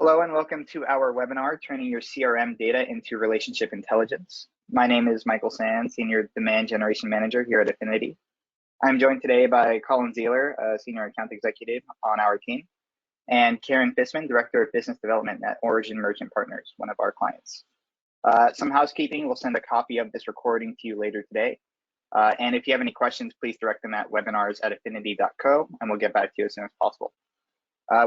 Hello and welcome to our webinar, Turning Your CRM Data into Relationship Intelligence. My name is Michael Sand, Senior Demand Generation Manager here at Affinity. I'm joined today by Colin Zeeler, a Senior Account Executive on our team, and Karen Fissman, Director of Business Development at Origin Merchant Partners, one of our clients. Some housekeeping, we'll send a copy of this recording to you later today. And if you have any questions, please direct them at webinars@affinity.co, and we'll get back to you as soon as possible.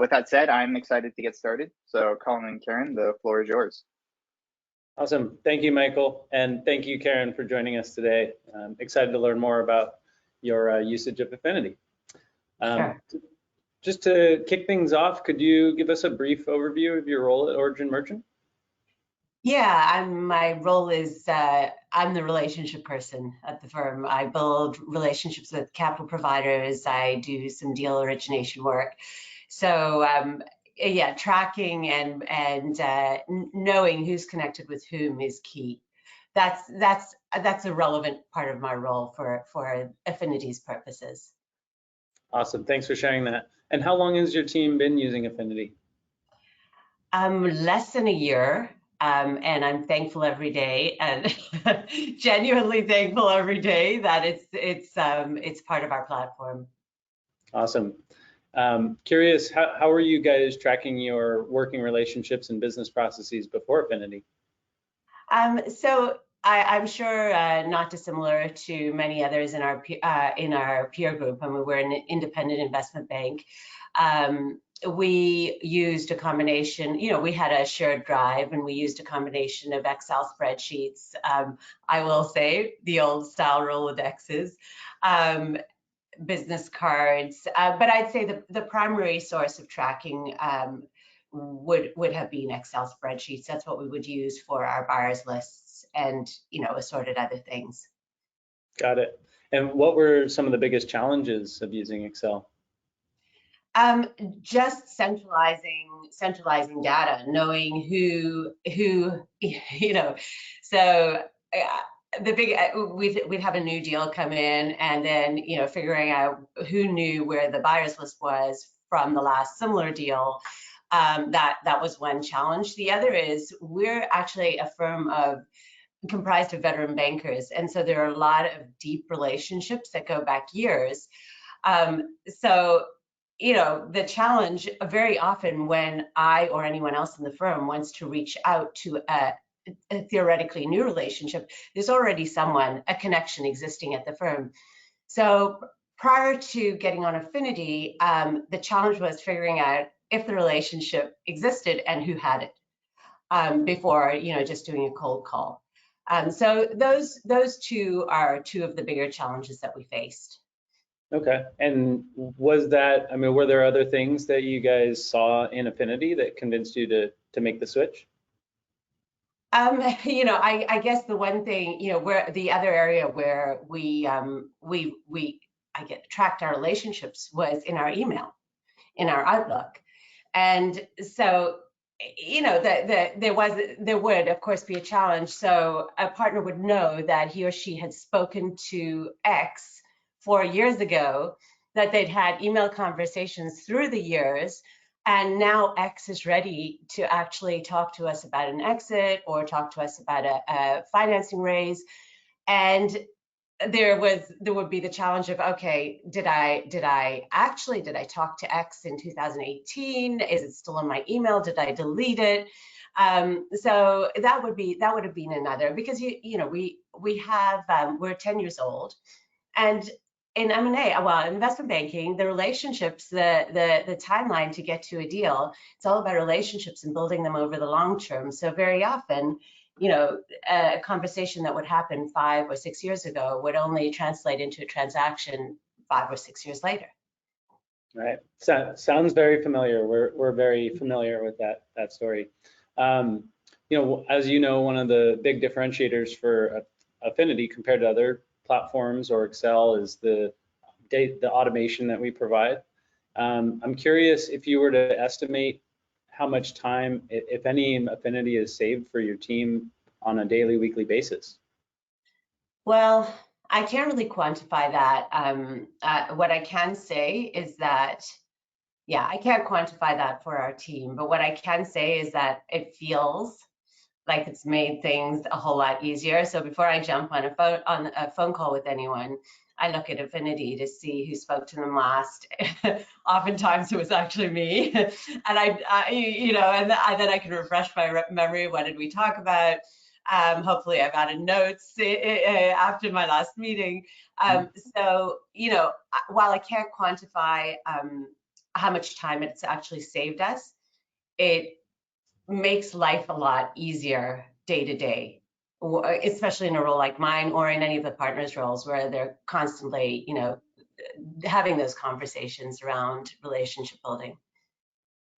With that said, I'm excited to get started. So Colin and Karen, the floor is yours. Awesome. Thank you, Michael. And thank you, Karen, for joining us today. I'm excited to learn more about your usage of Affinity. Sure. Just to kick things off, could you give us a brief overview of your role at Origin Merchant? Yeah, my role is I'm the relationship person at the firm. I build relationships with capital providers. I do some deal origination work. So yeah, tracking and knowing who's connected with whom is key. That's a relevant part of my role for Affinity's purposes. Awesome. Thanks for sharing that. And how long has your team been using Affinity? Less than a year. And I'm thankful every day, and genuinely thankful every day that it's part of our platform. Awesome. Curious, how are you guys tracking your working relationships and business processes before Affinity? So I'm sure not dissimilar to many others in our peer group. I mean, we're an independent investment bank. We used a combination, we had a shared drive and we used a combination of Excel spreadsheets. I will say the old style Rolodexes, business cards, but I'd say the primary source of tracking would have been Excel spreadsheets. That's what we would use for our buyers lists and, assorted other things. Got it. And what were some of the biggest challenges of using Excel? Just centralizing data, knowing who so we'd have a new deal come in and then, figuring out who knew where the buyer's list was from the last similar deal. That was one challenge. The other is we're actually a firm comprised of veteran bankers. And so there are a lot of deep relationships that go back years. So the challenge very often when I or anyone else in the firm wants to reach out to a theoretically new relationship, there's already a connection existing at the firm. So prior to getting on Affinity, the challenge was figuring out if the relationship existed and who had it before, just doing a cold call. So those two are two of the bigger challenges that we faced. Okay. And were there other things that you guys saw in Affinity that convinced you to make the switch? I guess the one thing, where the other area where we tracked our relationships was in our email, in our Outlook. And so, there would of course be a challenge. So a partner would know that he or she had spoken to X 4 years ago, that they'd had email conversations through the years, and now X is ready to actually talk to us about an exit or talk to us about a financing raise. And there would be the challenge of, okay, did I talk to X in 2018? Is it still in my email? Did I delete it? So that would have been another, because we're 10 years old, and in M&A, well, investment banking, the relationships, the timeline to get to a deal, it's all about relationships and building them over the long term. So very often, a conversation that would happen 5 or 6 years ago would only translate into a transaction 5 or 6 years later. Right. So, sounds very familiar. We're very familiar with that story. As you know, one of the big differentiators for Affinity compared to other platforms or Excel is the automation that we provide. I'm curious if you were to estimate how much time, if any, Affinity is saved for your team on a daily, weekly basis. Well, I can't really quantify that. What I can say is that Yeah, I can't quantify that for our team, but what I can say is that it feels like it's made things a whole lot easier. So before I jump on a phone call with anyone, I look at Affinity to see who spoke to them last. Oftentimes it was actually me, and and then I can refresh my memory. What did we talk about? Hopefully, I've added notes after my last meeting. So, while I can't quantify how much time it's actually saved us, it makes life a lot easier day to day, especially in a role like mine or in any of the partners' roles where they're constantly, having those conversations around relationship building.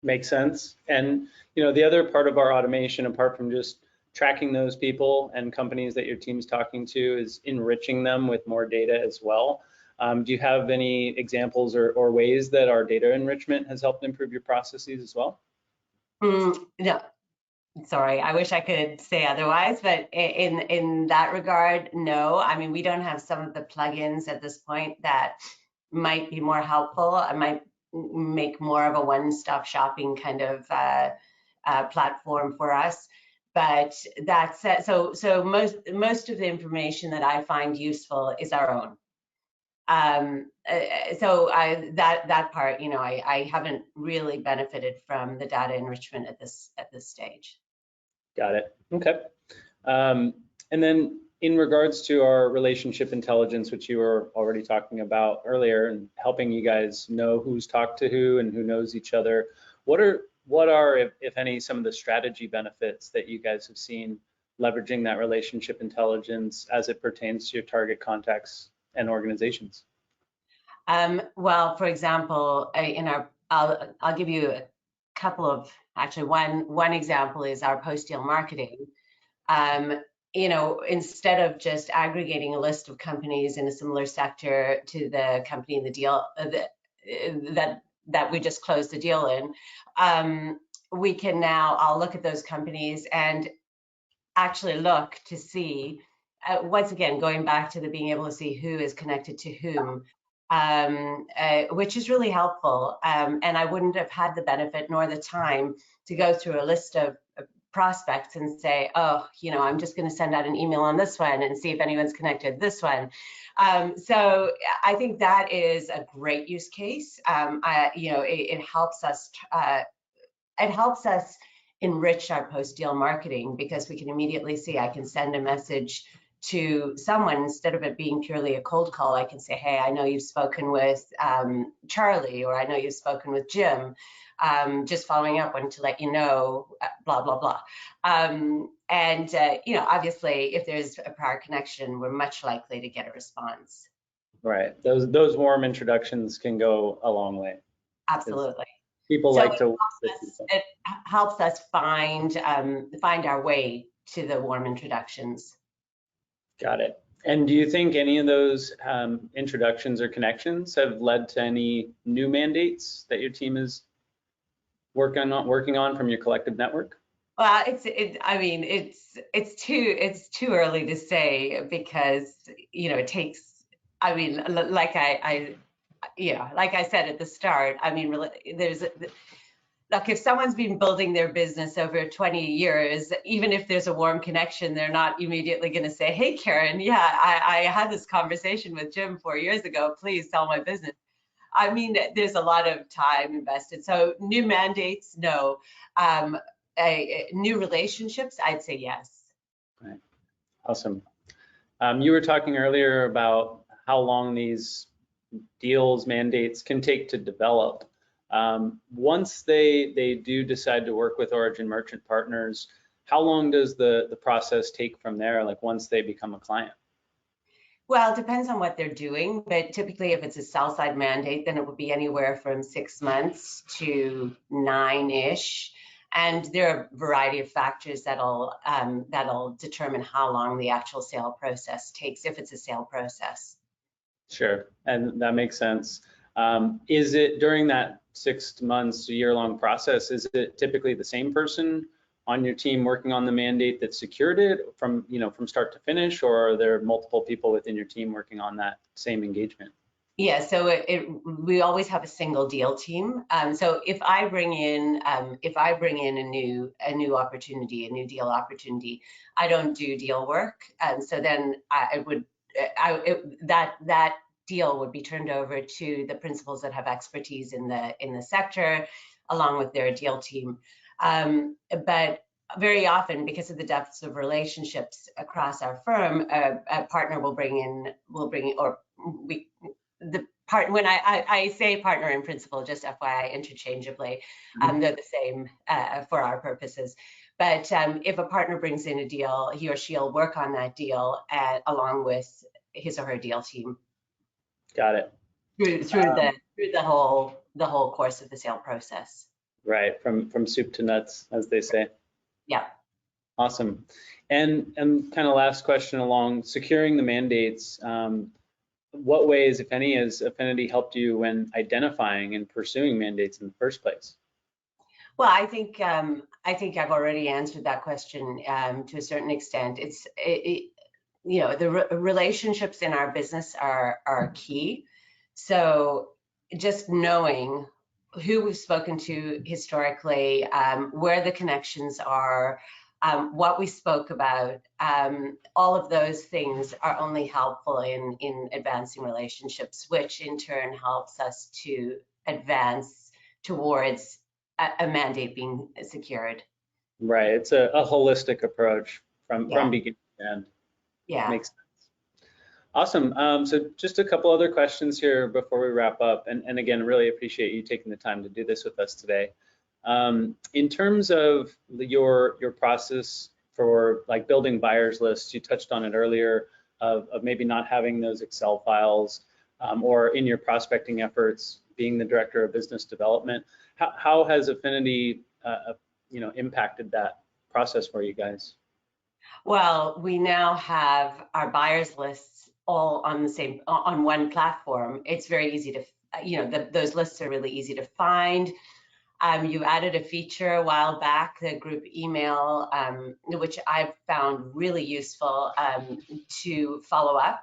Makes sense. And the other part of our automation, apart from just tracking those people and companies that your team's talking to, is enriching them with more data as well. Do you have any examples or ways that our data enrichment has helped improve your processes as well? No, sorry, I wish I could say otherwise, but in that regard, no. I mean, we don't have some of the plugins at this point that might be more helpful. I might make more of a one-stop shopping kind of platform for us. But that's so most of the information that I find useful is our own. That part, I haven't really benefited from the data enrichment at this stage. Got it. Okay. And then in regards to our relationship intelligence, which you were already talking about earlier, and helping you guys know who's talked to who and who knows each other, what are, if any, some of the strategy benefits that you guys have seen leveraging that relationship intelligence as it pertains to your target contacts and organizations? Well, for example, I'll give you a couple of, actually one example is our post-deal marketing. Instead of just aggregating a list of companies in a similar sector to the company in the deal that we just closed the deal in, we can now, I'll look at those companies and actually look to see, once again, going back to the being able to see who is connected to whom, which is really helpful. And I wouldn't have had the benefit nor the time to go through a list of prospects and say, oh, I'm just going to send out an email on this one and see if anyone's connected this one. So I think that is a great use case. It helps us. It helps us enrich our post-deal marketing because we can immediately see, I can send a message to someone instead of it being purely a cold call. I can say, hey, I know you've spoken with Charlie, or I know you've spoken with Jim. Just following up, wanted to let you know, blah, blah, blah. Obviously, if there's a prior connection, we're much likely to get a response. Right. Those warm introductions can go a long way. Absolutely. People like to. It helps us find our way to the warm introductions. Got it. And do you think any of those introductions or connections have led to any new mandates that your team is working on from your collective network? Well, it's too early to say because it takes. I mean, like I said at the start. I mean, look, if someone's been building their business over 20 years, even if there's a warm connection, they're not immediately going to say, hey, Karen, yeah, I had this conversation with Jim 4 years ago. Please sell my business. I mean, there's a lot of time invested. So new mandates, no. New relationships, I'd say yes. Right. Awesome. You were talking earlier about how long these deals, mandates can take to develop. Once they do decide to work with Origin merchant partners, how long does the process take from there, like once they become a client? Well, it depends on what they're doing, but typically if it's a sell side mandate, then it would be anywhere from 6 months to 9-ish. And there are a variety of factors that'll determine how long the actual sale process takes, if it's a sale process. Sure, and that makes sense. Is it during that 6 months, a year-long process, is it typically the same person on your team working on the mandate that secured it from start to finish, or are there multiple people within your team working on that same engagement? Yeah, so we always have a single deal team. So if I bring in a new opportunity, a new deal opportunity, I don't do deal work, and so then that deal would be turned over to the principals that have expertise in the sector, along with their deal team. But very often, because of the depths of relationships across our firm, a partner will bring in, or we the part when I say partner in principal, just FYI, interchangeably, they're the same for our purposes. But if a partner brings in a deal, he or she'll work on that deal along with his or her deal team. Got it. Through the whole course of the sale process. Right, from soup to nuts, as they say. Yeah. Awesome. And kind of last question along securing the mandates. What ways, if any, has Affinity helped you when identifying and pursuing mandates in the first place? Well, I think I've already answered that question to a certain extent. The relationships in our business are key. So just knowing who we've spoken to historically, where the connections are, what we spoke about, all of those things are only helpful in advancing relationships, which in turn helps us to advance towards a mandate being secured. Right, it's a holistic approach from beginning to end. Yeah. Makes sense. Awesome. So just a couple other questions here before we wrap up. And again, really appreciate you taking the time to do this with us today. In terms of your process for like building buyers lists, you touched on it earlier of maybe not having those Excel files or in your prospecting efforts, being the director of business development. How has Affinity impacted that process for you guys? Well, we now have our buyers lists all on one platform. It's very easy to, those lists are really easy to find. You added a feature a while back, the group email, which I've found really useful to follow up.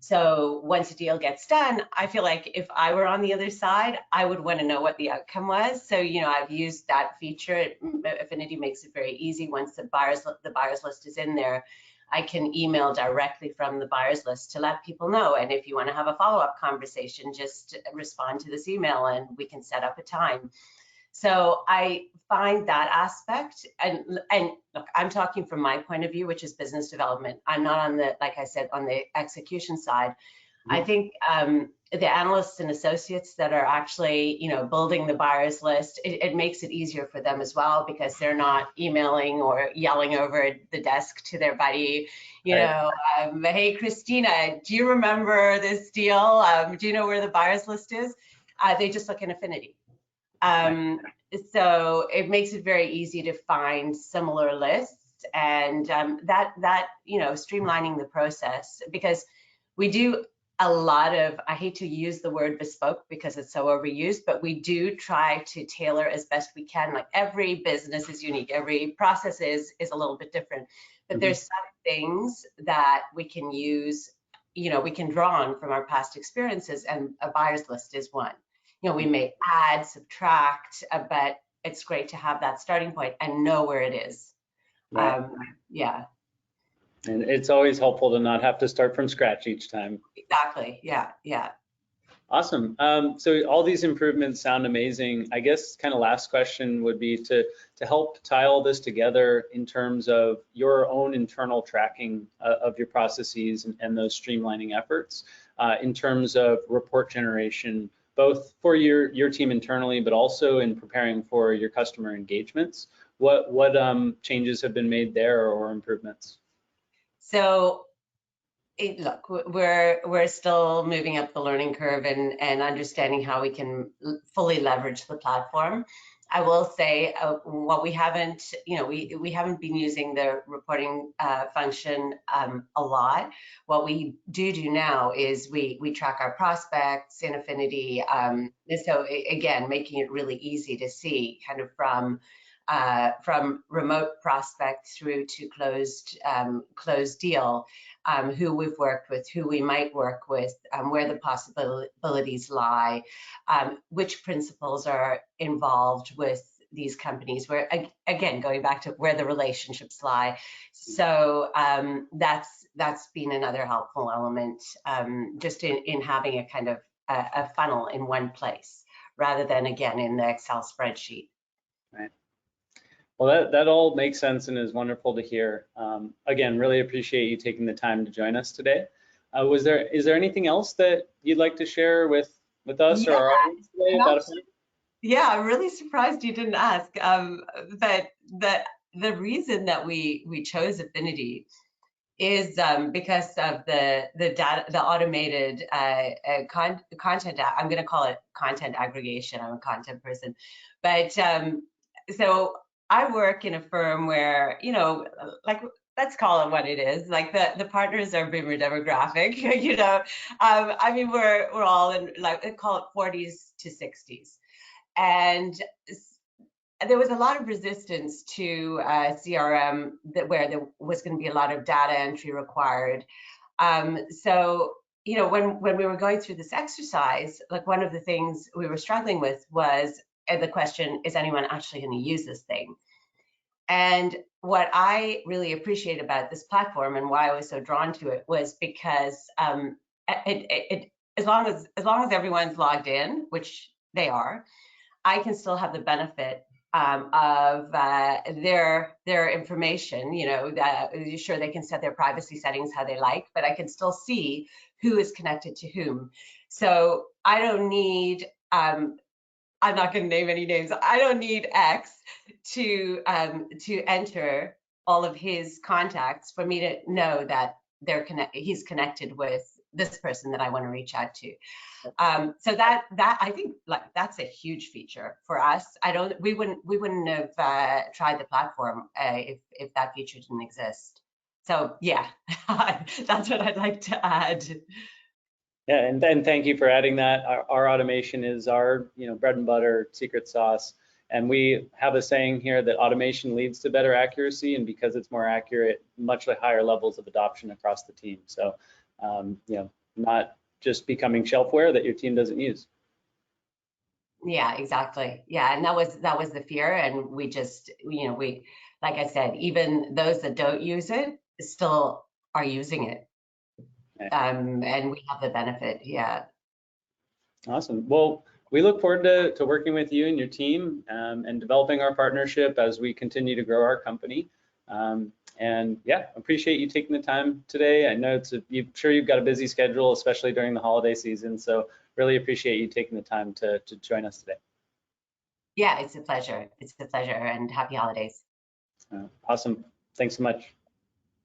So once a deal gets done, I feel like if I were on the other side, I would want to know what the outcome was. So, I've used that feature. Affinity makes it very easy. Once the buyers list is in there, I can email directly from the buyers list to let people know. And if you want to have a follow-up conversation, just respond to this email and we can set up a time. So I find that aspect, and look, I'm talking from my point of view, which is business development. I'm not on like I said, on the execution side. Mm-hmm. I think the analysts and associates that are actually, building the buyers list, it makes it easier for them as well, because they're not emailing or yelling over the desk to their buddy, hey, Christina, do you remember this deal? Do you know where the buyers list is? They just look in Affinity. So it makes it very easy to find similar lists, and that streamlining the process, because we do a lot of, I hate to use the word bespoke because it's so overused, but we do try to tailor as best we can. Like every business is unique, every process is a little bit different, but there's some things that we can use, we can draw on from our past experiences, and a buyers list is one. We may add, subtract, but it's great to have that starting point and know where it is. Right. Yeah. And it's always helpful to not have to start from scratch each time. Exactly. Yeah. Yeah. Awesome. So all these improvements sound amazing. I guess kind of last question would be to help tie all this together in terms of your own internal tracking of your processes and those streamlining efforts in terms of report generation, both for your team internally, but also in preparing for your customer engagements. What changes have been made there or improvements? So, look, we're still moving up the learning curve and understanding how we can fully leverage the platform. I will say what we haven't, we haven't been using the reporting function a lot. What we do now is we track our prospects in Affinity. And so again, making it really easy to see kind of from from remote prospect through to closed deal, who we've worked with, who we might work with, where the possibilities lie, which principles are involved with these companies, where again, going back to where the relationships lie. So that's been another helpful element, just in having a kind of a funnel in one place rather than, again, in the Excel spreadsheet. Right. Well, that all makes sense and is wonderful to hear. Again, really appreciate you taking the time to join us today. Is there anything else that you'd like to share with us or our audience today about Affinity? Yeah, I'm really surprised you didn't ask. But the reason that we chose Affinity is because of the data, the automated content. I'm going to call it content aggregation. I'm a content person, but so I work in a firm where, you know, like, let's call it what it is. Like the partners are boomer demographic. You know, I mean, we're all in, like, call it 40s to 60s, and there was a lot of resistance to CRM where there was going to be a lot of data entry required. So, you know, when we were going through this exercise, like, one of the things we were struggling with was the question, is anyone actually going to use this thing? And what I really appreciate about this platform and why I was so drawn to it was because as long as everyone's logged in, which they are, I can still have the benefit of their information. You know, sure, they can set their privacy settings how they like, but I can still see who is connected to whom. So I don't need, I'm not going to name any names. I don't need X to enter all of his contacts for me to know that he's connected with this person that I want to reach out to. So that I think, like, that's a huge feature for us. We wouldn't have tried the platform if that feature didn't exist. So yeah, that's what I'd like to add. Yeah, and then thank you for adding that. Our automation is our, you know, bread and butter secret sauce. And we have a saying here that automation leads to better accuracy, and because it's more accurate, much higher levels of adoption across the team. So, you know, not just becoming shelfware that your team doesn't use. Yeah, exactly. Yeah, and that was the fear, and we just, you know, we, like I said, even those that don't use it still are using it, and we have the benefit. Yeah. Awesome. Well, we look forward to working with you and your team and developing our partnership as we continue to grow our company. And yeah, appreciate you taking the time today. I know I'm sure you've got a busy schedule, especially during the holiday season. So really appreciate you taking the time to join us today. Yeah, it's a pleasure. It's a pleasure, and happy holidays. Awesome. Thanks so much.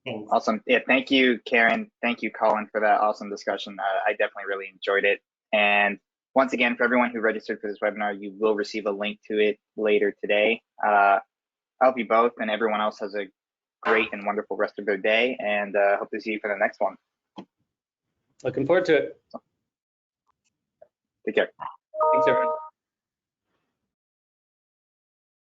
Thanks. Awesome. Yeah, thank you, Karen. Thank you, Colin, for that awesome discussion. I definitely really enjoyed it. And once again, for everyone who registered for this webinar, you will receive a link to it later today. I hope you both and everyone else has a great and wonderful rest of their day, and hope to see you for the next one. Looking forward to it. Take care. Thanks, everyone.